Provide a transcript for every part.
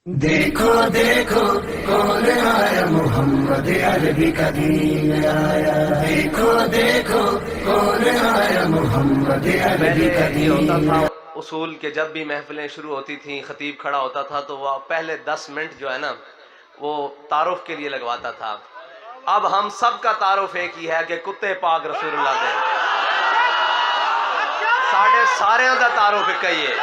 دیکھو دیکھو کون آیا، محمد عربی کا دین آیا۔ دیکھو دیکھو کون آیا، محمد عربی کا پہلے یہ ہوتا دین تھا آیا۔ اصول کہ جب بھی محفلیں شروع ہوتی تھیں خطیب کھڑا ہوتا تھا تو وہ پہلے 10 منٹ جو ہے نا وہ تعارف کے لیے لگواتا تھا۔ اب ہم سب کا تعارف ایک ہی ہے کہ کتے پاک رسول اللہ دے ساڑھے سارے دا تعارف ایک ہی ہے۔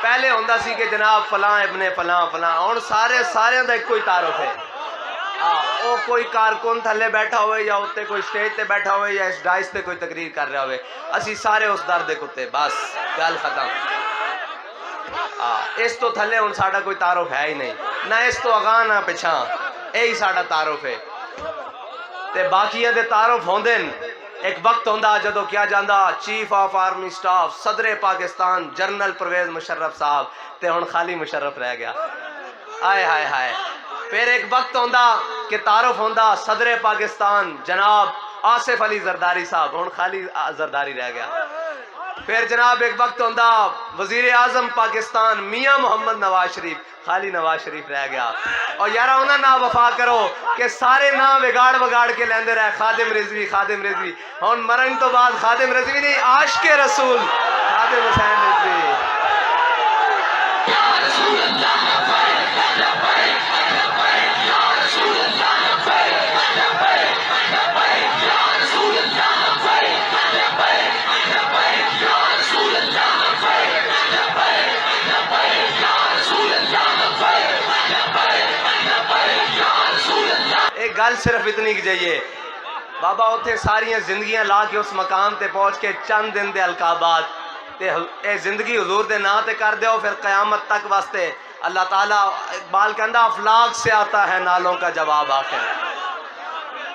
پہلے ہوندہ سی کہ جناب فلاں ابن فلاں فلاں، اور سارے دا ایک کوئی تعارف ہے۔ او کوئی کارکن تھلے بیٹھا ہوئے یا ہوتے کوئی سٹیج تے بیٹھا ہوئے یا اس ڈائس تے کوئی تقریر کر رہا ہوئے، اسی سارے اس در دے کتے، بس گل ختم۔ اس تو تھلے ہن ساڈا کوئی تعارف ہے ہی نہیں، نہ اس تو اگاں نہ پچھاں، یہی ساڈا تعارف ہے۔ تے باقیاں دے تعارف ہوندے ایک وقت ہوندا جدو کیا جاندا چیف آف آرمی سٹاف صدر پاکستان جنرل پرویز مشرف صاحب، تے ہن خالی مشرف رہ گیا۔ آئے ہائے ہائے۔ پھر ایک وقت ہوندا کہ تعارف ہوندا صدر پاکستان جناب آصف علی زرداری صاحب، ہن خالی زرداری رہ گیا۔ پھر جناب ایک وقت ہوندا وزیر اعظم پاکستان میاں محمد نواز شریف، خالی نواز شریف رہ گیا۔ اور یارا انہاں نہ وفا کرو کہ سارے نام وگاڑ کے لیندے رہے، خادم رضوی خادم رضوی، ہن مرن تو بعد خادم رضوی نہیں، عاشق رسول خادم حسین رضوی۔ ایک گل صرف اتنی کی جائیے، بابا اتھے ساریاں زندگیاں لا کے اس مقام تے پہنچ کے چند دن دے القابات تے اے زندگی حضور دے نا تے کر دیو، پھر قیامت تک واسطے اللہ تعالیٰ اقبال کہندا افلاک سے آتا ہے نالوں کا جواب آخر۔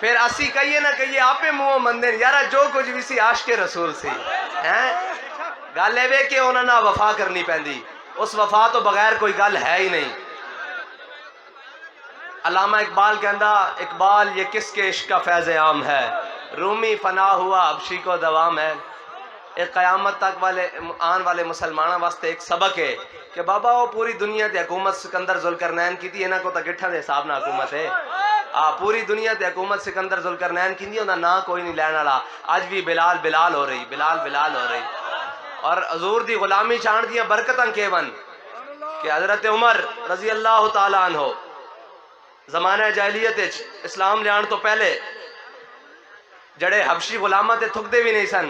پھر اسی کہیے نہ کہیے آپے منہ مندے یارا جو کچھ بھی سی عاشق رسول سی گل اے کہ انہاں نہ وفا کرنی پیندی، اس وفا تو بغیر کوئی گل ہے ہی نہیں۔ علامہ اقبال کہندا اقبال یہ کس کے عشق کا فیض عام ہے، رومی فنا ہوا حبشی کو دوام ہے۔ ایک قیامت تک آن والے مسلمانوں واسطے ایک سبق ہے کہ بابا وہ پوری دنیا تے حکومت سکندر ذوالقرنین کی تھی، انہاں کو تا گٹھا دے حساب نہ حکومت ہے۔ پوری دنیا تے حکومت سکندر ذوالقرنین کی انہاں نا کوئی نہیں لین والا، اج بھی بلال ہو رہی، بلال ہو رہی۔ اور حضور دی غلامی چاند دیاں برکتاں کیون کہ حضرت عمر رضی اللہ تعالیٰ عنہ زمانہ جاہلیت اسلام لیان تو پہلے جڑے حبشی غلامہ تے تھکدے بھی نہیں سن،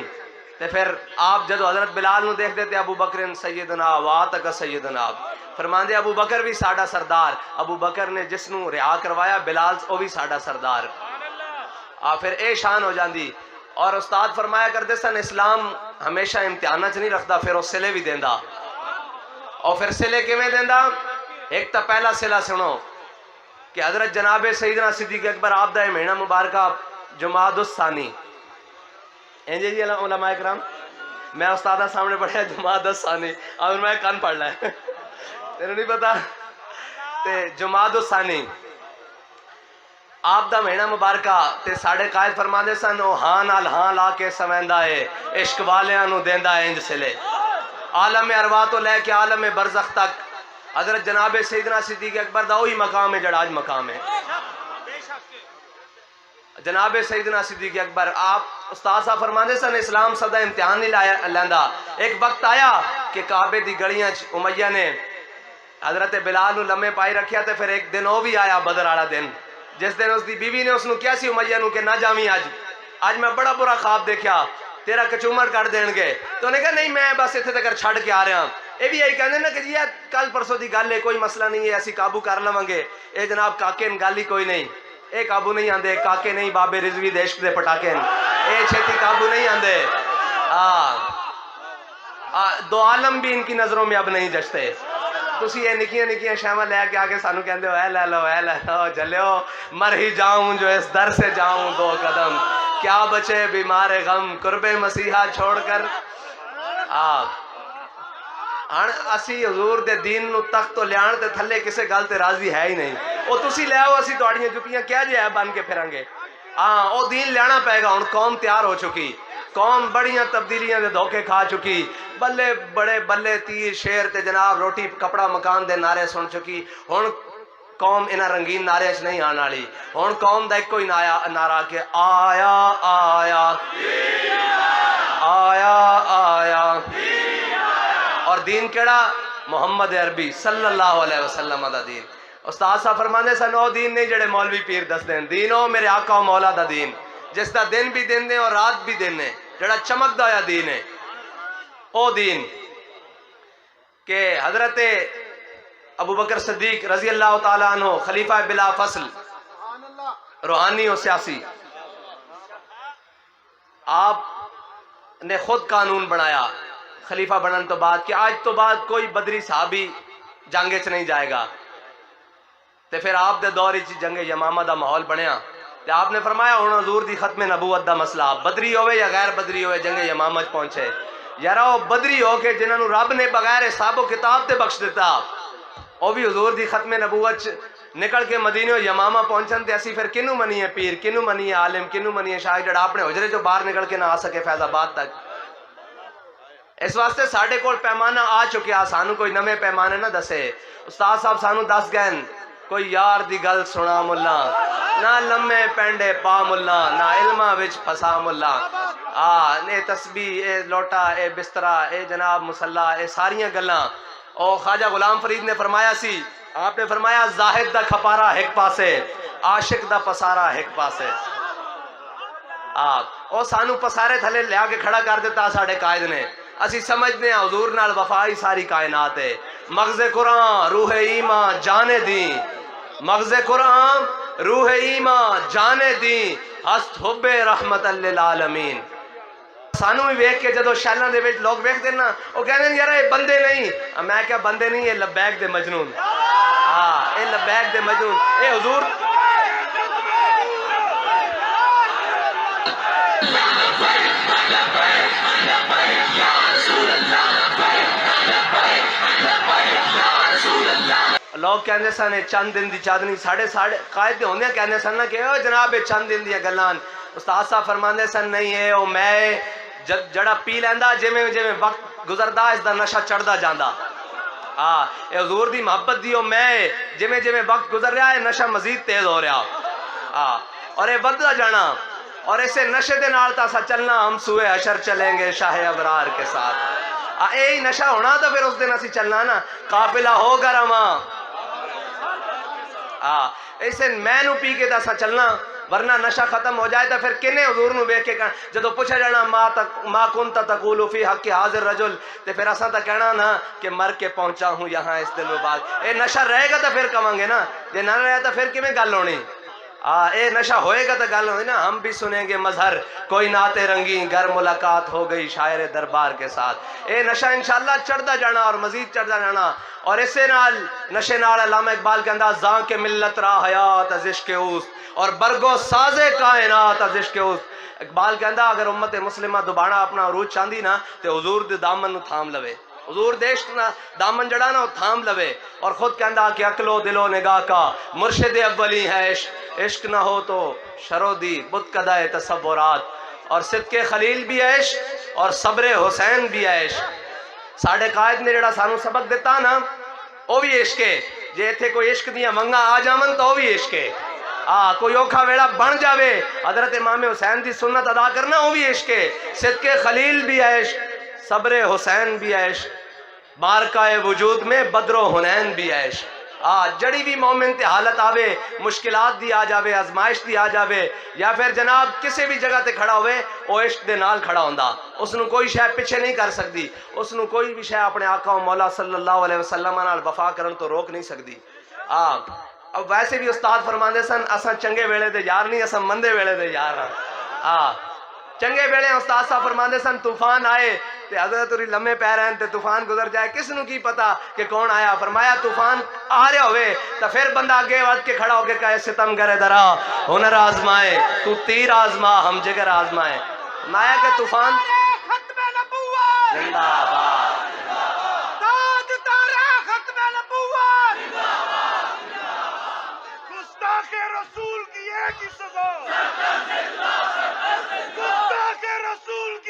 تے پھر آپ جدو حضرت بلال نو دیکھ دیتے ابو بکر سیدنا واتک سیدنا، فرماندے ابو بکر بھی ساڈا سردار، ابو بکر نے جس نو رہا کروایا بلال او بھی ساڈا سردار، پھر اے شان ہو جاندی۔ اور استاد فرمایا کرتے سن اسلام ہمیشہ امتحانہ چ نہیں رکھدا، پھر وہ صلے بھی دیندا۔ اور پھر صلے کیویں دیندا؟ ایک تا پہلا صلہ سنو کہ حضرت جناب سیدنا صدیق اکبر آپ دا مہینہ مبارکہ جمادی الثانی، جی علماء اکرام میں استادہ سامنے پڑھیا جمادی الثانی، اب میں کان پڑھ لائے تینوں نہیں پتا، تے جمادی الثانی آپ دا مہینہ مبارکہ تے ساڑھے قائد فرما دے سن او ہاں نال ہاں لا کے سمیندا ہے، عشق والیاں نو دیندا ہے انج سلے، عالم ارواح تو لے کے عالم برزخ تک حضرت جناب سیدنا صدیق اکبر دا وہی مقام ہے جڑا آج مقام ہے۔ جناب سیدنا صدیق اکبر آپ استاد صاحب فرماندے سن اسلام سدا امتحان نہیں لیندا، ایک وقت آیا کہ کعبے دی گڑیاں امیہ نے حضرت بلال نو لمے پائی رکھیا، تے پھر ایک دن وہ بھی آیا بدر والا دن، جس دن اس دی بیوی نے اس نو کیا سی امیہ نو کہ نہ جاویں آج میں بڑا برا خواب دیکھیا، تیرا کچومر کر دین گے، تو انہیں کہا نہیں میں بس اتنے تک چھڑ کے آ رہا ہوں۔ اے بھی یہی کہنے نا کہ جی کل پرسوں دی گل ہے، کوئی مسئلہ نہیں ہے، ایسی قابو کر لواں گے۔ اے جناب کاکے گل ہی کوئی نہیں، اے قابو نہیں آندے، کاکے نہیں بابے رضوی دے عشق دے پٹاکے، اے چھتی قابو نہیں آندے۔ دو عالم بھی ان کی نظروں میں اب نہیں جچتے۔ تسی یہ نکیاں شامہ لے کے آگے سانو کہندے ہو اے لے لو جلیو، مر ہی جاؤں جو اس در سے جاؤں دو قدم، کیا بچے بیمار غم قرب مسیحہ چھوڑ کر۔ اسی حضور دے دین نو تخت تو لیان تے تھلے کسے گل تے راضی ہے ہی نہیں، او تسی لے آؤ اسی تواڈیاں جُتیاں کیا جے ہے بن کے پھرانگے۔ او دین لینا پائے گا، ہن قوم تیار ہو چکی، قوم بڑیاں تبدیلیاں دے دھوکے کھا چکی، بلے بڑے بلے تیر شیر تے جناب روٹی کپڑا مکان دے نعرے سن چکی۔ ہن قوم انہاں رنگین نعرے چ نہیں آنے والی، ہن قوم دا ایک کوئی نعرہ کہ آیا آیا آیا آیا، اور دین کیڑا؟ محمد عربی صلی اللہ علیہ وسلم دا دین۔ استاد صاحب فرماندے سن او دین نہیں جڑے مولوی پیر دس دین، دین او میرے آقا و مولا دا دین، جس دا دن بھی دن دے اور رات بھی دن ہے، جڑا چمکدا ہویا دین ہے، او دین کہ حضرت ابو بکر صدیق رضی اللہ تعالیٰ عنہ خلیفہ بلا فصل، روحانی و سیاسی، آپ نے خود قانون بنایا خلیفہ بنن تو بعد کہ آج تو بعد کوئی بدری صحابی جنگ چ نہیں جائے گا، تے پھر آپ دے دور چ جنگ یمامہ دا ماحول بنیا، تے آپ نے فرمایا ہن حضور دی ختم نبوت دا مسئلہ بدری ہوئے یا غیر بدری ہوئے جنگ یمامہ چ پہنچے، یار وہ بدری ہو کے جنہاں نو رب نے بغیر حساب و کتاب تے بخش دیتا، وہ بھی حضور دی ختم نبوت نکل کے مدینہ یمامہ پہنچن تے اسی پھر کنوں منیے پیر، کنوں منیے عالم، کنوں منیے شاعر جڑا اپنے حجرے جو باہر نکل کے نہ آ سکے فیض آباد تک۔ اس واسطے ساڈے کول پیمانہ آ چکیا، سانو کوئی نویں پیمانے نہ دسے۔ استاد صاحب سانو دس گئے کوئی یار دی گل سنا ملا، نہ لمے پینڈے پا ملا، نہ علماں وچ پھسا ملا، اے تسبیح، اے لوٹا، اے بسترا، اے جناب مصلا، اے ساریاں گلاں۔ او خواجہ غلام فرید نے فرمایا سی، آپ نے فرمایا زاہد دا کھپارا ایک پاسے، عاشق دا پسارا ایک پاسے۔ او سانو پسارے تھلے لیا کے کھڑا کر دیتا ساڑھے قائد نے، اسی سمجھنے ہیں حضور نال وفائی ساری کائنات ہے۔ مغز قرآن روح ایمان جانے دیں، مغز قرآن روح ایمان جانے دیں، ہست حب رحمت للعالمین۔ سانو بھی ویکھ کے جدو شیلاں دے وچ لوگ ویکھ دے نا، وہ کہنے یار یہ بندے نہیں، میں کیا بندے نہیں، یہ لبیک دے مجنون، یہ لبیک دے مجنون، یہ حضور لوگ کہنے سن چند دن دی چادنی، ساڑھے قائد دے ہوندے کہنے سن نا کہ او جناب چند دن دی گلان۔ استاد صاحب فرماندے سن نہیں ہے او میں جڑا پی لیندا جویں جویں وقت گزردا اس دا نشہ چڑھدا جاندا، اے حضور دی محبت دی او میں جویں جویں وقت گزر رہا ہے نشہ مزید تیز ہو رہا، اور اے بدلا جانا، اور اسے نشے دے نال تاسا چلنا، ہم سوئے حشر چلیں گے شاہ ابرار کے ساتھ۔ اے نشہ ہونا تو پھر اس دن اسی چلنا نا، قافلہ ہوگا رواں، اسے میں نو پی کے تاسا چلنا، ورنہ نشہ ختم ہو جائے تو پھر کنے حضور نو بیک کے کہنا، جدو پوچھا جانا ما کنت تقول فی حق حاضر رجل، تے پھر اساں تا کہنا نا کہ مر کے پہنچا ہوں یہاں اس دن بعد۔ اے نشہ رہے گا تو پھر کہاں گے نا، جے نہ رہے تو پھر کیویں گل ہونی، اے نشہ ہوئے گا تو گل ہوئی نا، ہم بھی سنیں گے مظہر کوئی نعت رنگیں گر ملاقات ہو گئی شاعر دربار کے ساتھ۔ اے نشہ انشاءاللہ چڑھتا جانا اور مزید چڑھتا جانا، اور اسے نال نشے نال علامہ اقبال کے انداز زاں کے ملت را حیات از عشق اوست، اور برگو ساز کائنات از عشق اوست۔ اقبال کہندا اگر امت مسلمہ دوبارہ اپنا عروج چاندی نا تے حضور دے دامن نو تھام لوے، حضور دیش نا دامن جڑا نا وہ تھام لوے، اور خود کہندا کہ عقل و دل و نگاہ کا مرشد اولی ہے عشق، عشق نہ ہو تو شرودی بت کدائے تصورات، اور صدق خلیل بھی ہے عشق اور صبر حسین بھی ہے عشق۔ ساڑھے قائد نے جڑا سانو سبق دیتا نا وہ بھی عشق ہے، جے ایتھے کوئی عشق دیا منگا آ جامن تو وہ بھی عشق ہے، کوئی اوکھا ویڑا بن جاوے حضرت امام حسین دی سنت ادا کرنا وہ بھی عشق ہے، صدق خلیل بھی ہے عشق، صبر حسین بھی ہے عشق، بارکہ وجود میں بدر و حنین بھی ہے عشق۔ جڑی بھی مومن تے حالت آوے، مشکلات دی آ جاوے، ازمائش دی آ جاوے، یا پھر جناب کسی بھی جگہ تے کھڑا ہوئے وہ عشق دے نال کھڑا ہوندا، اس نو کوئی شے پیچھے نہیں کر سکتی، اس نو کوئی بھی شے اپنے آقا و مولا صلی اللہ علیہ وسلم نال وفا کرن تو روک نہیں سکتی۔ اب ویسے بھی استاد فرماندے سن اساں چنگے ویلے دے یار نہیں، اساں مندے ویلے دے یار ہاں۔ چنگے ویلے استاد صاحب فرماندے سن طوفان آئے تے حضرت علی لمحے پہ رہن تے طوفان گزر جائے، کس نو کی پتا کہ کون آیا، فرمایا طوفان آ رہا ہوئے تو پھر بندہ آگے وقت کے کھڑا ہو کے کہے ستم گرے درا ہنر آزمائے تو تیر آزما ہم جگر آزمائے، فرمایا کہ طوفان ختم نبوت زندہ آباد، تاج تارا ختم نبوت، گستاخ رسول کی ایک ہی سزا، گستاخ رسول کی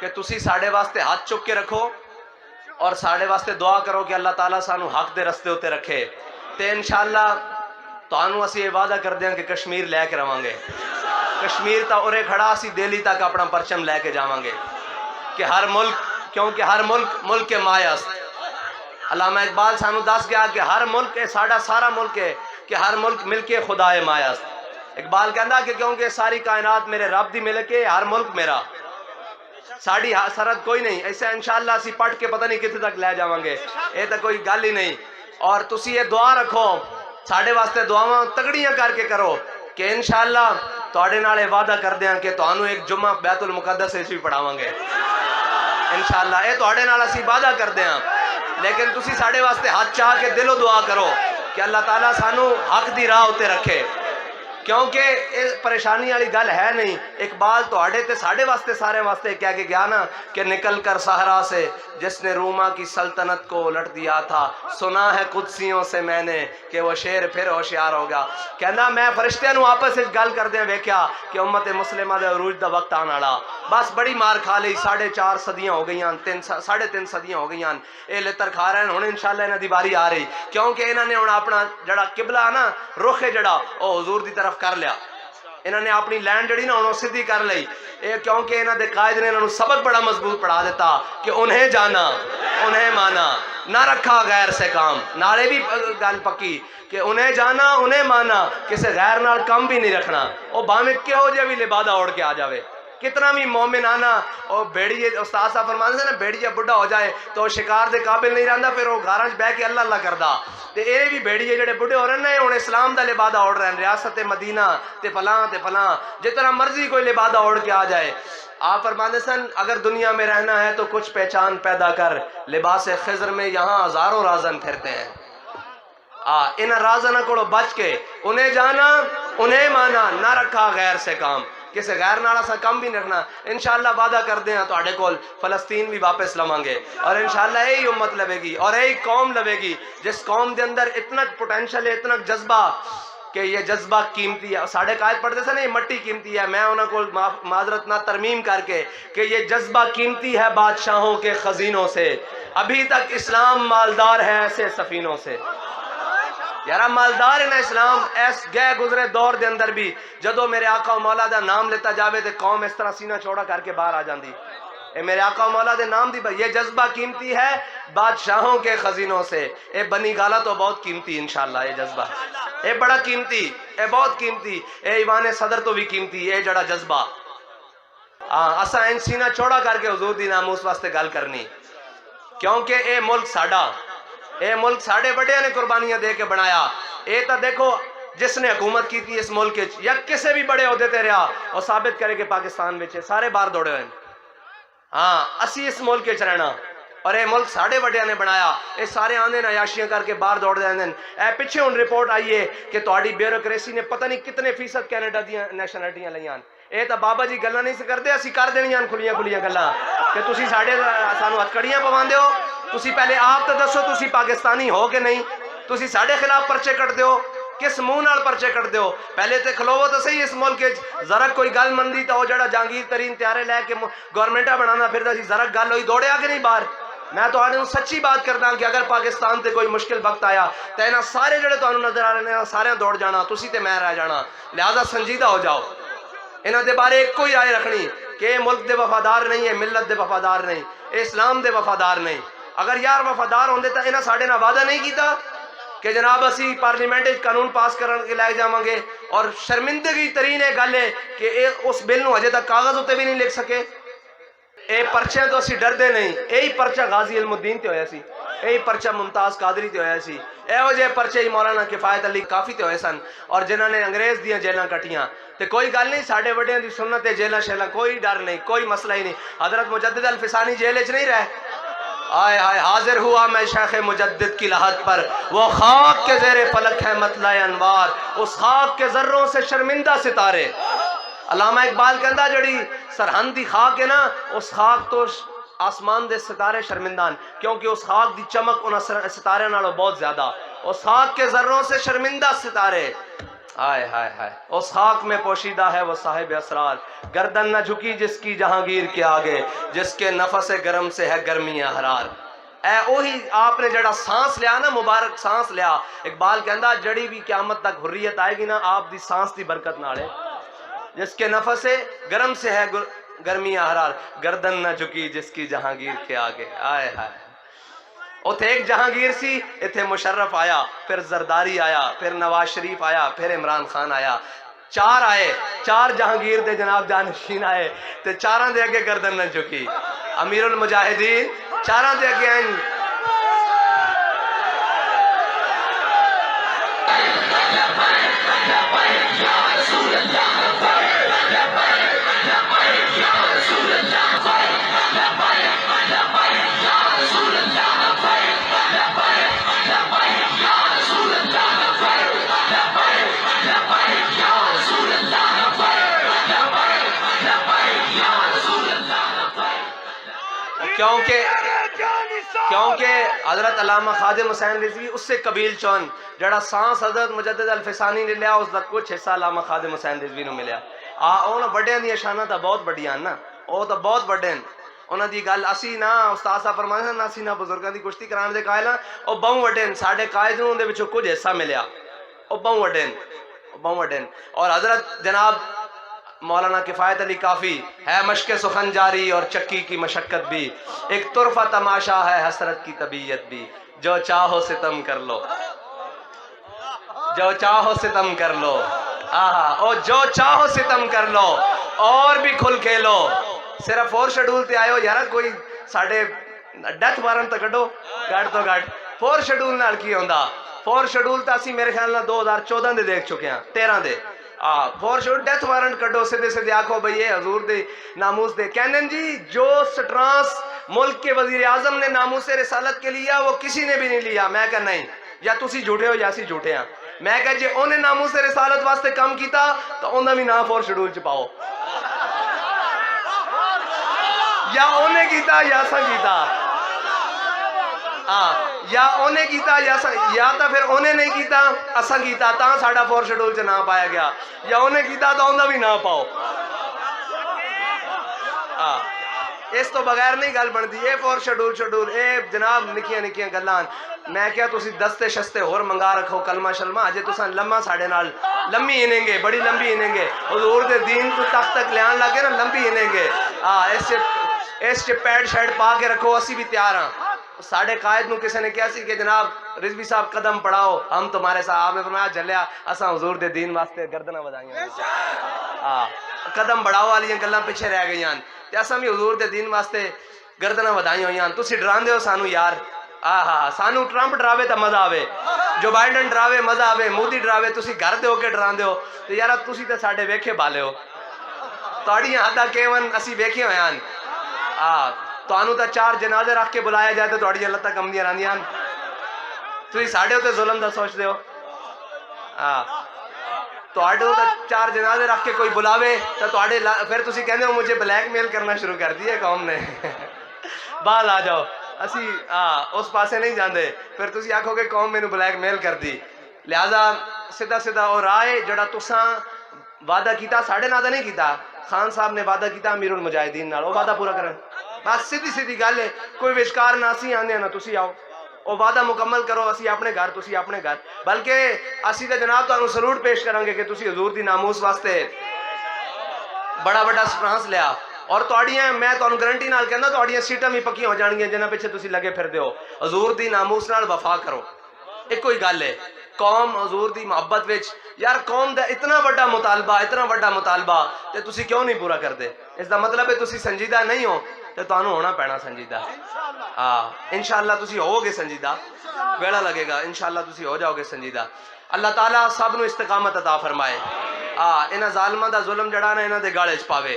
کہ تسی ساڑے واسطے ہاتھ چک کے رکھو اور ساڑے واسطے دعا کرو کہ اللہ تعالیٰ سانو حق دے رستے ہوتے رکھے تے انشاءاللہ تانوں اسی یہ وعدہ کر دیاں کہ کشمیر لے کے رہاں گے. کشمیر تا اورے کھڑا اسی دہلی تک اپنا پرچم لے کے جاواں گے کہ ہر ملک، کیونکہ ہر ملک کے مایاست. علامہ اقبال سانو دس گیا کہ ہر ملک ہے ساڑا سارا ملک ہے کہ ہر ملک مل کے خدا مایاست. اقبال کہندا کہ کیونکہ ساری کائنات میرے رب دی ملک ہے، ہر ملک میرا، ساڑی سرحد کوئی نہیں. ایسے انشاءاللہ اسی پڑھ کے پتہ نہیں کتنے تک لے جاواں گے، یہ تو کوئی گل ہی نہیں. اور تسی یہ دعا رکھو، ساڑے واسطے دعاواں تگڑیاں کر کے کرو کہ انشاءاللہ تواڈے نال وعدہ کر دیاں کہ تانوں ایک جمعہ بیت المقدس وچ بھی پڑھاواں گے انشاءاللہ. یہ تواڈے نال اسی وعدہ کر دیاں، لیکن تسی ساڑے واسطے ہاتھ چاہ کے دل و دعا کرو کہ اللہ تعالیٰ سانو حق دی راہ ہوتے رکھے، کیونکہ پریشانی والی گل ہے نہیں. اقبال تواڈے تے ساڑے واسطے سارے واسطے کہہ کے گیا نا کہ نکل کر صحرا سے جس نے روما کی سلطنت کو الٹ دیا تھا، سنا ہے قدسیوں سے میں نے کہ وہ شیر پھر ہوشیار ہوگا. کہنا میں فرشتیاں نو آپس وچ گل کردیاں ویکھیا کہ امت مسلمہ دے عروج دا وقت آن والا، بس بڑی مار کھا لئی، 4.5 صدیاں ہو گئیاں، 3.5 صدیاں ہو گئیاں، اے لتر کھا رہے ہیں. ہن انشاءاللہ انہاں دی باری آ رہی کیونکہ انہاں نے ہن اپنا جڑا قبلہ نا رخ جڑا او حضور دی طرف کر لیا. انہوں نے اپنی لینڈ جڑی نا انہوں سدھی کر لئی، کیونکہ انہوں دے قائد نے انہوں سبق بڑا مضبوط پڑھا دیتا کہ انہیں جانا انہیں مانا نہ رکھا غیر سے کام. نالے بھی گل پکی کہ انہیں جانا انہیں مانا، کسی غیر نال کم بھی نہیں رکھنا. وہ باویں کہو جے بھی لبادہ اوڑھ کے آ جاوے، کتنا بھی مومن آنا. اور بیڑی استاد صاحب فرماتے ہیں نا بیڑی جب بڑھا ہو جائے تو شکار دے قابل نہیں رہندا، پھر وہ گھراں وچ بیٹھ کے اللہ اللہ کردا. تے اے بھی بیڑیے جڑے بڑھے ہو رہے ہیں ہن اسلام دا لبادہ اوڑھ رہے ہیں، ریاست مدینہ تے فلاں جتنا مرضی کوئی لبادہ اوڑھ کے آ جائے. آپ فرماتے سن اگر دنیا میں رہنا ہے تو کچھ پہچان پیدا کر، لباس خضر میں یہاں ہزاروں رازن پھرتے ہیں. ان رازنہ کو بچ کے انہیں جانا انہیں مانا، نہ رکھا غیر سے کام، کسی غیر نالا سا کم بھی نہیں رکھنا. انشاءاللہ وعدہ کر دیں تو آڑے کول فلسطین بھی واپس لواں گے اور انشاءاللہ یہی امت لوے گی اور یہی قوم لوے گی جس قوم دے اندر اتنا پوٹینشل ہے، اتنا جذبہ کہ یہ جذبہ قیمتی ہے. ساڑھے قائد پڑھتے تھے نا یہ مٹی قیمتی ہے، میں انہوں کو معذرت نہ ترمیم کر کے کہ یہ جذبہ قیمتی ہے بادشاہوں کے خزینوں سے، ابھی تک اسلام مالدار ہے ایسے سفینوں سے. یارا مالدار ہے نا اسلام، ایس گئے گزرے دور دے اندر بھی جدو میرے آقا و مولا دا نام لیتا جاوے تے قوم اس طرح سینہ چوڑا کر کے باہر آ جاندی. اے میرے آقا و مولا دے نام دی یہ جذبہ قیمتی ہے بادشاہوں کے خزینوں سے. اے بنی گالا تو بہت قیمتی انشاءاللہ، یہ جذبہ اے بڑا قیمتی، اے بہت قیمتی، اے ایوان صدر تو بھی قیمتی. اے جڑا جذبہ اساں ان سینہ چوڑا کر کے حضور دی ناموس واسطے گل کرنی، کیونکہ اے ملک ساڑا، اے ملک ساڑے بڑے نے قربانیاں دے کے بنایا. اے تا دیکھو جس نے حکومت کی تھی اس ملک یا کسے بھی بڑے عہدے تے رہا اور ثابت کرے کہ پاکستان وچ سارے باہر دوڑے ہوئے. اسی اس ملک وچ رہنا اور اے ملک ساڑے بڑے نے بنایا. اے سارے آندے عیاشیاں کر کے باہر دوڑ جاندے. اے پیچھے ہن رپورٹ آئی ہے کہ تہاڈی بیوروکریسی نے پتہ نہیں کتنے فیصد کینیڈا دیاں نیشنلٹیاں لئیاں. اے تا بابا جی گلاں نہیں کردے، اسی کر دینیاں کھلیاں گلاں کہ تسی ساڈے سانو ہتکڑیاں پواندے ہو. تسی پہلے آپ تو دسو تسی پاکستانی ہو کہ نہیں؟ تسی ساڑے خلاف پرچے کٹ دیو، کس منہ نال پرچے کٹ دیو؟ پہلے تے کھلوو تو صحیح اس ملک ذرا کوئی گل مندی تو جڑا جہانگیر ترین تیارے لے کے گورنمنٹا بنانا پھر سی ذرا گل ہوئی دوڑے آگے نہیں باہر. میں تو آنے سچی بات کرنا کہ اگر پاکستان تے کوئی مشکل وقت آیا تو انہاں سارے جڑے تو نظر آ رہے ہیں سارے دوڑ جانا، تسی تے میں رہ جانا. لہذا سنجیدہ ہو جاؤ، انہاں دے بارے ایک کوئی رائے رکھنی کہ ملک دے وفادار نہیں ہے، ملت دے وفادار نہیں، اسلام دے وفادار نہیں. اگر یار وفادار ہوندے تو انہاں ساڑے نہ وعدہ نہیں کیتا کہ جناب اسی پارلیمنٹ قانون پاس کرن کے لائے جاواں گے. اور شرمندگی ترین ایک گل ہے کہ اس بل نو اجے تک کاغذ ہوتے بھی نہیں لکھ سکے. اے پرچے تو اسی ڈردے نہیں. یہی پرچہ غازی علم الدین تے ہویا سی، یہی پرچہ ممتاز قادری تے ہویا سی، ایہو جے پرچے ہی مولانا کفایت علی کافی تے ہوئے سن اور جنہاں نے انگریز دیاں جیلاں کٹیاں. تے کوئی گل نہیں، ساڑے وڈیاں دی سنت ہے جیلاں شیلاں کوئی ڈر نہیں، کوئی مسئلہ ہی نہیں. حضرت مجدد الفسانی جیل وچ نہیں رہے. آئے آئے حاضر ہوا میں شیخ مجدد کی لحد پر، وہ خاک کے زیر فلک ہے مطلع انوار، اس خاک کے ذروں سے شرمندہ ستارے. علامہ اقبال کہندا جڑی سرحندی خاک ہے نا، اس خاک تو آسمان دے ستارے شرمندان، کیونکہ اس خاک دی چمک ان ستارے نالوں بہت زیادہ. اس خاک کے ذروں سے شرمندہ ستارے. آئے ہائے ہائے اس خاک میں پوشیدہ ہے وہ صاحب اسرار، گردن نہ جھکی جس کی جہانگیر کے آگے، جس کے نفس گرم سے ہے گرمی حرار۔ اے وہی آپ نے جڑا سانس لیا نا، مبارک سانس لیا، اقبال کہندا جڑی بھی قیامت تک حریت آئے گی نا آپ دی سانس دی برکت نالے، جس کے نفس گرم سے ہے گرمی حرار، گردن نہ جھکی جس کی جہانگیر کے آگے۔ آئے ہائے اتھے ایک جہانگیر سی، اتھے مشرف آیا، پھر زرداری آیا، پھر نواز شریف آیا، پھر عمران خان آیا، چار آئے، چار جہانگیر دے جناب جانشین آئے تے چاراں دے اگے گردن نہ جھکی۔ امیر المجاہدین چاراں دے اگے آئیں۔ کیونکہ حضرت علامہ خادم حسین رضوی اس سے قبیل چون جڑا سانس حضرت مجدد الفسانی نے لیا، اس دا کچھ حصہ علامہ خادم حسین رضوی نے ملیا۔ اونا بڑے دی شانہ تا بہت بڑیاں نا، او تا بہت بڑے ہیں، انہاں دی گل اسی نا استاد صاحب فرمانے نا اسی نا بزرگاں دی کشتی کرانے دے قائل ہاں، او بہوں وڈے ہیں، ساڈے قائد نوں دے وچوں کچھ حصہ ملیا، او بہوں وڈے ہیں، بہوں وڈے ہیں۔ اور حضرت جناب مولانا کفایت علی کافی ہے مشق سخن جاری اور چکی کی مشقت بھی، ایک طرفہ تماشا ہے حسرت کی طبیعت بھی، جو چاہو ستم کر لو، جو چاہو ستم کر لو، او جو چاہو ستم کر لو اور بھی کھل کھیلو۔ صرف فور شیڈول تے آئے ہو یارا، کوئی ساڑھے ڈیتھ وارنٹ تا کٹو گاڑ تو گاڑ، فور شیڈول نال کی ہوندا؟ فور شیڈول تا اسی میرے خیال نہ 2014 دے دیکھ چکے ہیں، 13 دے فور شیڈول ڈیتھ وارنٹ کٹو، سدھے سدھے آکھو بھئی یہ حضور دے ناموس دے کہنن جی جو سٹرانس ملک کے وزیر اعظم نے ناموس رسالت کے لیا وہ کسی نے بھی نہیں لیا۔ میں کہا نہیں، یا تسی جھوٹے ہو یا اسی جھوٹے ہیں۔ میں کہا جی انہیں ناموس رسالت واسطے کام کیتا تو انہیں بھی نام فور شیڈول چپاؤ، یا انہیں کیتا یا اساں کیتا، یا انہیں کیتا یا تا پھر انہیں نہیں کیتا اساں کیتا تا ساڑھا فور شیڈول سے نہ پایا گیا، یا انہیں کیتا تو انہیں بھی نہ پاؤ۔ اس تو بغیر نہیں گل بن دی، اے فور شیڈول اے جناب نکیاں نکیاں گلان۔ میں کیا تسی دستے شستے ہور منگا رکھو کلمہ شلمہ، اجے تساں لمحہ ساڑھے نال لمبی انہیں گے، بڑی لمبی انہیں گے، حضور دے دین کو تک لیان لگے نا لمبی انہیں گے۔ اس سے پیڈ شیڈ پا کے رکھو، اسی بھی تیار ہاں۔ ساڑھے قائد نو کسی نے کیا سی کہ جناب رضوی صاحب قدم پڑھاؤ ہم تمہارے ساتھ، آپ نے فرمایا جلیا اساں حضور دے دین واسطے گردنہ بدائیں، قدم بڑھاؤ والی گلاں پیچھے رہ گئی ہیں، تے اساں بھی حضور دے دین واسطے گردنہ بدائیں ہوئی ہیں۔ تسی ڈران دیو سانو یار، سانو ٹرمپ ڈراوے تا مزہ آوے، جو بائیڈن ڈراوے مزہ آوے، مودی ڈراوے تسی گھر دیو کے ڈران دیو، تے یارا تسی تے ساڑھے ویکھے بالے ہو، تاڑیاں حدہ کیون اسی ویکھے ہوئے ہیں۔ تو آنو تا چار جنازے رکھ کے بلایا جائے تو توڑی اللہ تک کم دیا راندیاں، تو ہی ساڑھے ہوتے ظلم دا سوچ دے ہو۔ تو آڑے ہوتا چار جنازے رکھ کے کوئی بلاوے تو آڑے پھر تسی کہنے ہو مجھے بلیک میل کرنا شروع کر دیئے قوم نے، بال آ جاؤ اسی اس پاسے نہیں جاندے، پھر تسی آکھو کہ قوم میں نو بلیک میل کر دی۔ لہذا سدھا سدھا اور آئے جڑا تساں وعدہ کیتا ساڑھے نادہ نہیں کیتا، خان صاحب نے وعدہ کیتا امیر المجاہدین نال، وہ وعدہ پورا کرن، بس سیدھی سیدھی گل ہے، کوئی وشکار نہ اسی آنے نا تسی آؤ، وہ وعدہ مکمل کرو، اسی اپنے گھر تسی اپنے گھر، بلکہ اسی تے جناب تو انہوں سلوٹ پیش کریں گے کہ تسی حضور دی ناموس واسطے بڑا بڑا سپرانس لیا، اور توڑیاں میں تو انہوں گرنٹی نال کہنا توڑیاں سیٹاں بھی پکی ہو جان گیا جنہ پیچھے تسی لگے پھر دیو، حضور دی ناموس نال وفا کرو۔ ایک کوئی گل ہے قوم حضور دی محبت وچ، یار قوم دا اتنا بڑا مطالبہ تے تسی کیوں نہیں پورا کر دے؟ اس دا مطلب ہے تسی سنجیدہ نہیں ہو تے تو انہوں ہونا پینا سنجیدہ۔ انشاءاللہ تسی ہو گے سنجیدہ، ویڑا لگے گا انشاءاللہ تسی ہو جاؤ گے سنجیدہ۔ اللہ تعالیٰ سب نو استقامت عطا فرمائے، انہاں ظالمہ دا ظلم جڑانا انہاں دے گاڑے چ پاوے۔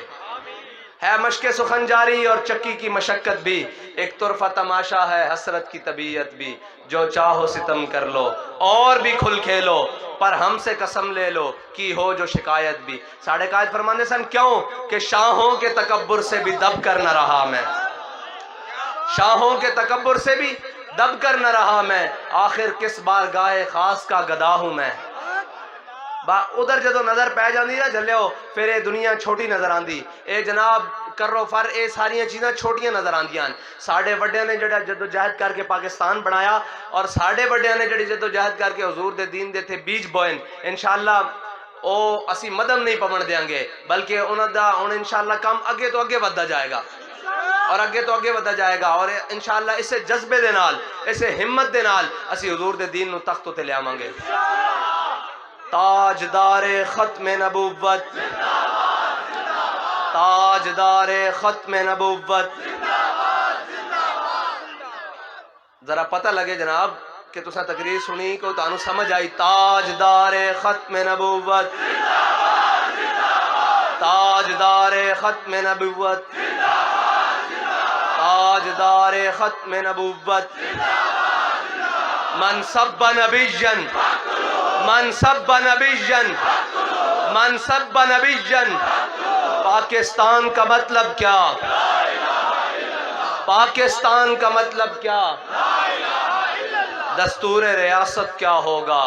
ہے مشق سخن جاری اور چکی کی مشقت بھی، ایک طرفہ تماشا ہے حسرت کی طبیعت بھی، جو چاہو ستم کر لو اور بھی کھل کھیلو، پر ہم سے قسم لے لو کی ہو جو شکایت بھی۔ ساڑھے قائد فرمانے سن کیوں کہ شاہوں کے تکبر سے بھی دب کر نہ رہا میں، شاہوں کے تکبر سے بھی دب کر نہ رہا میں، آخر کس بارگاہ خاص کا گدا ہوں میں، ادھر جدو نظر پی جاندی نا جلو پھر یہ دنیا چھوٹی نظر آندی. اے جناب کرو فر اے ساری چیزاں چھوٹیاں نظر آندیاں. ساڑھے وڈیاں نے جڑا جدوجہد کر کے پاکستان بنایا اور ساڑھے وڈیاں نے جڑی جدوجہد کر کے حضور دے دین دے تھے بیج بوئن, انشاءاللہ او اسی مدم نہیں پون دیاں گے بلکہ انہاں دا ہن انشاءاللہ کام اگے تو اگے ودتا جائے گا اور اگے تو اگے ودتا جائے گا. اور انشاءاللہ اسے جذبے دے نال اسے ہمت دے نال اسی حضور دے دین نو تخت تے لے آواں گے. تاجدار ختم نبوت, تاجدار ختم نبوت. ذرا پتہ لگے جناب کہ تساں تقریر سنی کو تانوں سمجھ آئی. تاجدار ختم نبوت, تاجدار ختم نبوت, تاجدار ختم نبوت. من سب نبیًا, من سب نبیًا, من سب نبیًا. پاکستان کا مطلب کیا, پاکستان کا مطلب کیا, دستور ریاست کیا ہوگا.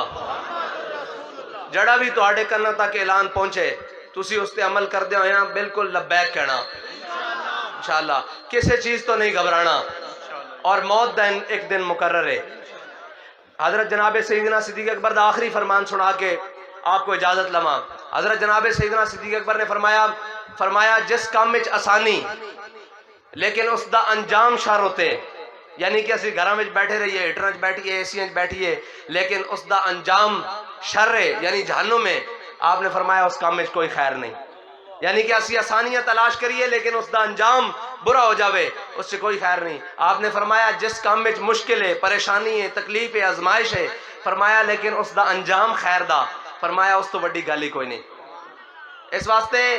جڑا بھی تواڈے کناں تک اعلان پہنچے تسی اس تے عمل کردے ہوئے بالکل لبیک کہنا انشاءاللہ. کسی چیز تو نہیں گھبرانا. اور موت دا ایک دن مقرر ہے. حضرت جناب سیدنا صدیق اکبر دا آخری فرمان سنا کے آپ کو اجازت لواں. حضرت جناب سیدنا صدیق اکبر نے فرمایا جس کام وچ آسانی لیکن اس دا انجام شر ہوتے, یعنی کہ اسی گھراں وچ بیٹھے رہیے, ہیٹراں وچ بیٹھیے, اے سی وچ بیٹھیے, لیکن اس دا انجام شر ہے یعنی جہنم میں. آپ نے فرمایا اس کام وچ کوئی خیر نہیں. یعنی کہ اسی آسانیاں تلاش کریے لیکن اس دا انجام برا ہو جاوے اس سے کوئی خیر نہیں. آپ نے فرمایا جس کام وچ مشکل ہے, پریشانی ہے, تکلیف ہے, آزمائش ہے, فرمایا لیکن اس دا انجام خیر دا, فرمایا اس تو بڑی گل ہی کوئی نہیں. اس واسطے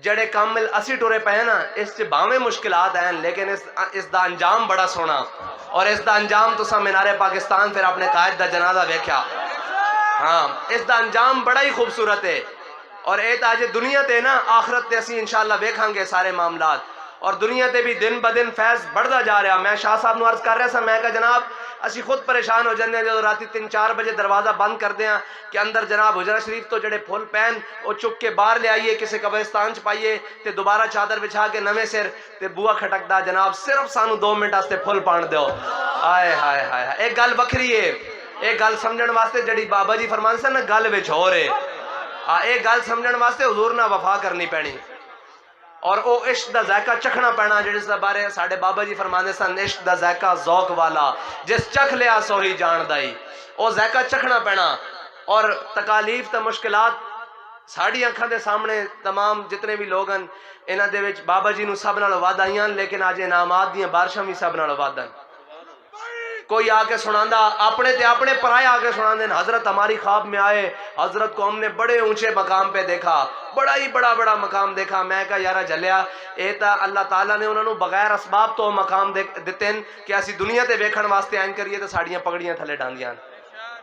جڑے کامل اسی ٹورے پہ ہیں نا اس سے باویں مشکلات ہیں لیکن اس دا انجام بڑا سونا. اور اس دا انجام تساں مینار پاکستان پھر اپنے قائد دا جنازہ ویکھیا, ہاں اس دا انجام بڑا ہی خوبصورت ہے. اور اے تاج دنیا تے نا آخرت تے اسی انشاءاللہ ویکھاں گے سارے معاملات. اور دنیا تے بھی دن بدن فیض بڑھدا جا رہا. میں شاہ صاحب نو عرض کر رہا سا, میں کہا جناب اسی خود پریشان ہو جاندے ہیں جدو راتی 3-4 بجے دروازہ بند کر دیں کہ اندر جناب حجرہ شریف تو جڑے پھول پین وہ چک کے باہر لے آئیے, کسی قبرستان چ پائیے تے دوبارہ چادر بچھا کے نویں سر تے بوا کھٹکدا جناب صرف سانو 2 منٹ واسطے پھول پان دیو. ہائے ہائے ہائے, ایک گل بکھری ہے. ایک گل سمجھن واسطے جڑی بابا جی فرمان سے نا گل وچ ہو رہے, ایک گل سمجھن واسطے حضور نہ وفا کرنی پینی اور او عشق دا ذائقہ چکھنا پینا جس دا بارے ساڈے بابا جی فرماندے سن, عشق دا ذائقہ ذوق والا جس چکھ لیا سو ہی جاندا ہی. او ذائقہ چکھنا پینا. اور تکالیف تے مشکلات ساڑی اکھاں دے سامنے تمام جتنے بھی لوگ ہیں انہاں دے وچ بابا جی نو سب نال ود آئیاں لیکن اج انعامات دیاں بارشاں بھی سب نال ود ہیں. کوئی آ کے سناندا اپنے تے اپنے پرائے آ کے سناندے, حضرت ہماری خواب میں آئے, حضرت کو ہم نے بڑے اونچے مقام پہ دیکھا, بڑا ہی بڑا مقام دیکھا. میں کہا یارا جلیا اے تا اللہ تعالیٰ نے انہوں نے بغیر اسباب تو مقام دیتے ہیں کہ اسی دنیا تے ویکھن واسطے آئین کریے تے ساڑیاں پگڑیاں تھلے ڈاندیاں.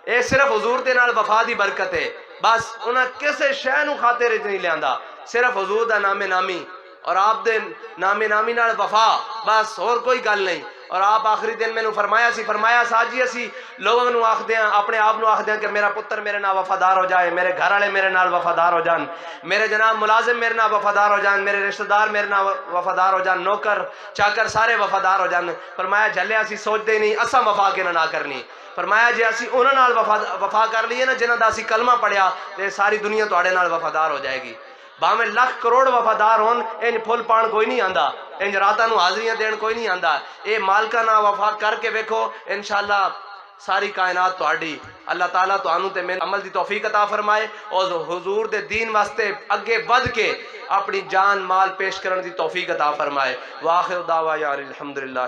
اے صرف حضور دے نال وفا دی برکت ہے. بس انہاں کسے شے نو خاطر وچ نہیں لیاندا, صرف حضور دا نام نامی اور آپ دے نام نامی نال وفا, بس اور کوئی گل نہیں. اور آپ آخری دن میں فرمایا سا جی اسی لوگوں نو آخ دیاں اپنے آپ نو آخ دیاں کہ میرا پتر میرے نال وفادار ہو جائے, میرے گھر والے میرے نال وفادار ہو جان, میرے جناب ملازم میرے نال وفادار ہو جان, میرے رشتہ دار میرے نال وفادار ہو جان, نوکر چاکر سارے وفادار ہو جان. فرمایا جھلے اسی سوچ دے نہیں اساں وفا کے نہ کرنی. فرمایا جی اسی انہاں نال وفا کر لیے نا جنہاں دا اسی کلمہ پڑھیا تے ساری دنیا تواڈے نال وفادار ہو جائے گی. باویں لاکھ کروڑ وفادار ہون انج پھل پان کوئی نہیں آندا, انج راتاں نو حاضریاں دین کوئی نہیں آندا. اے مالکاں نال وفا کر کے ویکھو انشاءاللہ ساری کائنات تواڈی. اللہ تعالیٰ تانوں تے میرے عمل دی توفیق عطا فرمائے اور حضور دے دین واسطے اگے ود کے اپنی جان مال پیش کرن دی توفیق عطا فرمائے. وآخر دعوانا الحمدللہ.